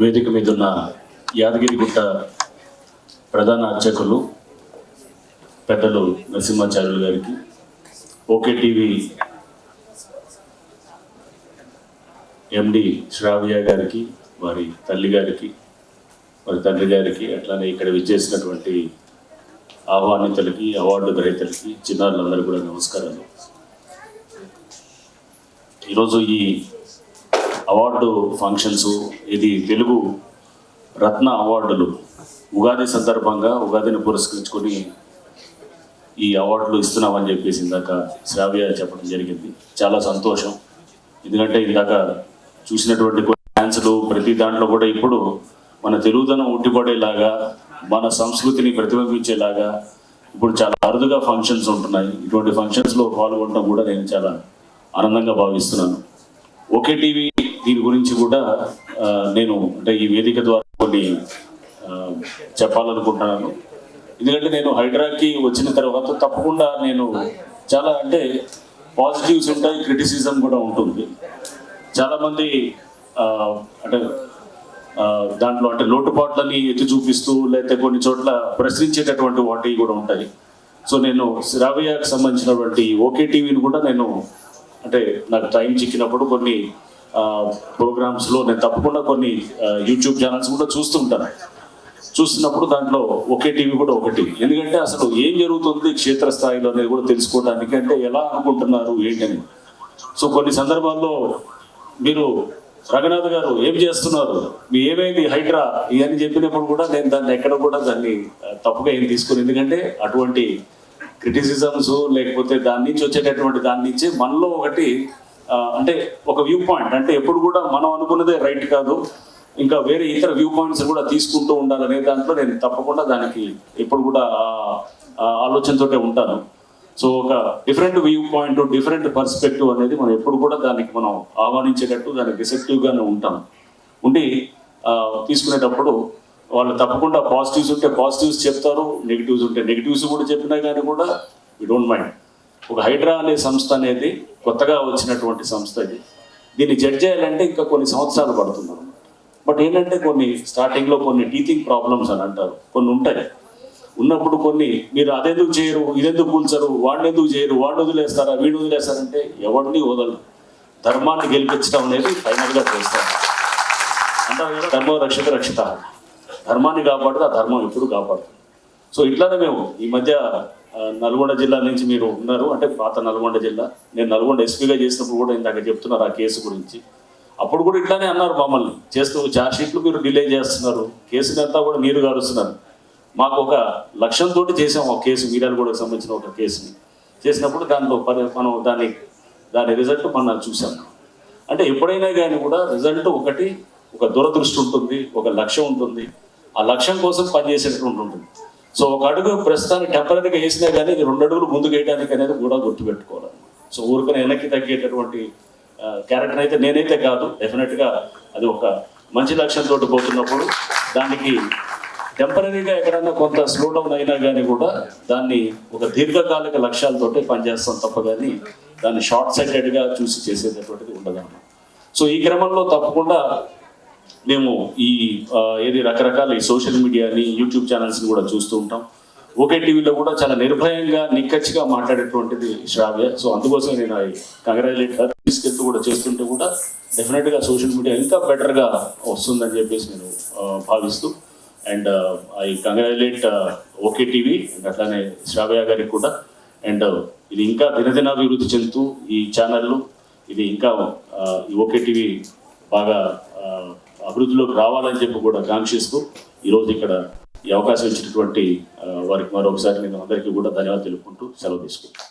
వేదిక మీద ఉన్న యాదగిరిగుట్ట ప్రధాన అర్చకులు పెద్దలు నరసింహాచార్యులు గారికి, ఓకే టీవీ ఎండి శ్రావ్య గారికి, వారి తల్లి గారికి, వారి తండ్రి గారికి, అట్లానే ఇక్కడ విచ్చేసినటువంటి ఆహ్వానితులకి, అవార్డు గ్రహీతలకి, చిన్నారులందరూ కూడా నమస్కారాలు. ఈరోజు ఈ అవార్డు ఫంక్షన్స్, ఇది తెలుగు రత్న అవార్డులు ఉగాది సందర్భంగా, ఉగాదిని పురస్కరించుకొని ఈ అవార్డులు ఇస్తున్నామని చెప్పేసి ఇందాక శ్రావ్య చెప్పడం జరిగింది. చాలా సంతోషం. ఎందుకంటే ఇందాక చూసినటువంటి డాన్సులు ప్రతి దాంట్లో కూడా ఇప్పుడు మన తెలుగుదనం ఉట్టిపడేలాగా, మన సంస్కృతిని ప్రతిబింబించేలాగా ఇప్పుడు చాలా అరుదుగా ఫంక్షన్స్ ఉంటున్నాయి. ఇటువంటి ఫంక్షన్స్లో పాల్గొనడం కూడా నేను చాలా ఆనందంగా భావిస్తున్నాను. ఓకే టీవీ దీని గురించి కూడా నేను అంటే ఈ వేదిక ద్వారా కొన్ని చెప్పాలనుకుంటున్నాను. ఎందుకంటే నేను హైడ్రాకి వచ్చిన తర్వాత తప్పకుండా నేను చాలా అంటే పాజిటివ్స్ ఉంటాయి, క్రిటిసిజం కూడా ఉంటుంది. చాలామంది అంటే దాంట్లో అంటే లోటుపాట్లని ఎత్తి చూపిస్తూ లేకపోతే కొన్ని చోట్ల ప్రశ్నించేటటువంటి వాటివి కూడా ఉంటాయి. సో నేను శ్రావ్యకు సంబంధించినటువంటి ఓకే టీవీని కూడా నేను అంటే నాకు టైం చిక్కినప్పుడు కొన్ని ప్రోగ్రామ్స్లో నేను తప్పకుండా కొన్ని యూట్యూబ్ ఛానల్స్ కూడా చూస్తున్నప్పుడు దాంట్లో ఒకే టీవీ కూడా ఒకటి. ఎందుకంటే అసలు ఏం జరుగుతుంది క్షేత్రస్థాయిలో అనేది కూడా తెలుసుకోవడానికి, అంటే ఎలా అనుకుంటున్నారు ఏంటని. సో కొన్ని సందర్భాల్లో మీరు రంగనాథ్ గారు ఏం చేస్తున్నారు, మీ ఏమైంది హైడ్రా ఇవన్నీ చెప్పినప్పుడు కూడా నేను దాన్ని ఎక్కడ కూడా దాన్ని తప్పుగా ఏం తీసుకుని, ఎందుకంటే అటువంటి క్రిటిసిజమ్స్ లేకపోతే దాని నుంచి వచ్చేటటువంటి దాని నుంచి మనలో ఒకటి అంటే ఒక వ్యూ పాయింట్, అంటే ఎప్పుడు కూడా మనం అనుకున్నదే రైట్ కాదు, ఇంకా వేరే ఇతర వ్యూ పాయింట్స్ కూడా తీసుకుంటూ ఉండాలనే దాంట్లో నేను తప్పకుండా దానికి ఎప్పుడు కూడా ఆలోచనతోటే ఉంటాను. సో ఒక different view point, different perspective అనేది మనం ఎప్పుడు కూడా దానికి మనం ఆహ్వానించేటట్టు దానికి రిసెప్టివ్గానే ఉంటాం. ఉండి తీసుకునేటప్పుడు వాళ్ళు తప్పకుండా పాజిటివ్స్ ఉంటే పాజిటివ్స్ చెప్తారు, నెగిటివ్స్ ఉంటే నెగిటివ్స్ కూడా చెప్పినా కానీ కూడా వీ డోంట్ మైండ్. ఒక హైడ్రా అనే సంస్థ అనేది కొత్తగా వచ్చినటువంటి సంస్థ. ఇది దీన్ని జడ్జ్ చేయాలంటే ఇంకా కొన్ని సంవత్సరాలు పడుతున్నారు. బట్ ఏంటంటే కొన్ని స్టార్టింగ్లో కొన్ని టీచింగ్ ప్రాబ్లమ్స్ అని అంటారు, కొన్ని ఉంటాయి. ఉన్నప్పుడు కొన్ని మీరు అదెందుకు చేయరు, ఇదెందుకు కూల్చరు, వాడిని ఎందుకు చేయరు, వాడిని వదిలేస్తారా, వీడిని వదిలేస్తారంటే ఎవరిని వదలరు. ధర్మాన్ని గెలిపించడం అనేది ఫైనల్గా చేస్తారు. అంటే ధర్మం రక్షిత, ధర్మాన్ని కాపాడుతూ ఆ ధర్మం ఎప్పుడు కాపాడుతుంది. సో ఇట్లానే మేము ఈ మధ్య నల్గొండ జిల్లా నుంచి మీరు ఉన్నారు, అంటే పాత నల్గొండ జిల్లా, నేను నల్గొండ ఎస్పీగా చేసినప్పుడు కూడా ఇందాక చెప్తున్నారు ఆ కేసు గురించి. అప్పుడు కూడా ఇట్లానే అన్నారు మమ్మల్ని, చేస్తూ ఛార్జ్ షీట్లు మీరు డిలే చేస్తున్నారు, కేసుని అంతా కూడా నీరు గారుస్తున్నారు. మాకు ఒక లక్ష్యంతో చేసాం ఒక కేసు, మీడియాలు కూడా సంబంధించిన ఒక కేసుని చేసినప్పుడు దాంట్లో మనం దాని రిజల్ట్ మనం చూసాం. అంటే ఎప్పుడైనా కానీ కూడా రిజల్ట్ ఒకటి, ఒక దురదృష్టి ఉంటుంది, ఒక లక్ష్యం ఉంటుంది, ఆ లక్ష్యం కోసం పనిచేసేటటువంటి ఉంటుంది. సో ఒక అడుగు ప్రస్తుతానికి టెంపరీగా వేసినా కానీ 2 అడుగులు ముందుకు వేయడానికి అనేది కూడా గుర్తుపెట్టుకోవాలి. సో ఊరికనే వెనక్కి తగ్గేటటువంటి క్యారెక్టర్ అయితే నేనైతే కాదు. డెఫినెట్గా అది ఒక మంచి లక్ష్యంతో పోతున్నప్పుడు దానికి టెంపరీగా ఎక్కడన్నా కొంత స్లో డౌన్ అయినా కానీ కూడా దాన్ని ఒక దీర్ఘకాలిక లక్ష్యాలతోటి పనిచేస్తాం తప్ప కానీ దాన్ని షార్ట్ సైటెడ్గా చూసి చేసేటటువంటిది ఉండదన్నమాట. సో ఈ క్రమంలో తప్పకుండా మేము ఏది రకరకాల ఈ సోషల్ మీడియాని, యూట్యూబ్ ఛానల్స్ని కూడా చూస్తూ ఉంటాం. ఓకే టీవీలో కూడా చాలా నిర్భయంగా, నిక్కచ్చిగా మాట్లాడేటువంటిది శ్రావ్య. సో అందుకోసం నేను కంగ్రాచులేట్ తీసుకెళ్తూ కూడా చేస్తుంటే కూడా డెఫినెట్గా సోషల్ మీడియా ఇంకా బెటర్గా వస్తుందని చెప్పేసి నేను భావిస్తూ, and I congratulate okay TV and అట్లానే శ్రావ్య గారికి కూడా. అండ్ ఇది ఇంకా దినదినాభివృద్ధి చెందుతూ ఈ ఛానళ్ళు ఇది ఇంకా ఈ ఓకే టీవీ బాగా అభివృద్ధిలోకి రావాలని చెప్పి కూడా కాంక్షిస్తూ ఈరోజు ఇక్కడ ఈ అవకాశం ఇచ్చినటువంటి వారికి మరొకసారి నేను అందరికీ కూడా ధన్యవాదాలు తెలుపుకుంటూ సెలవు తీసుకుంటాను.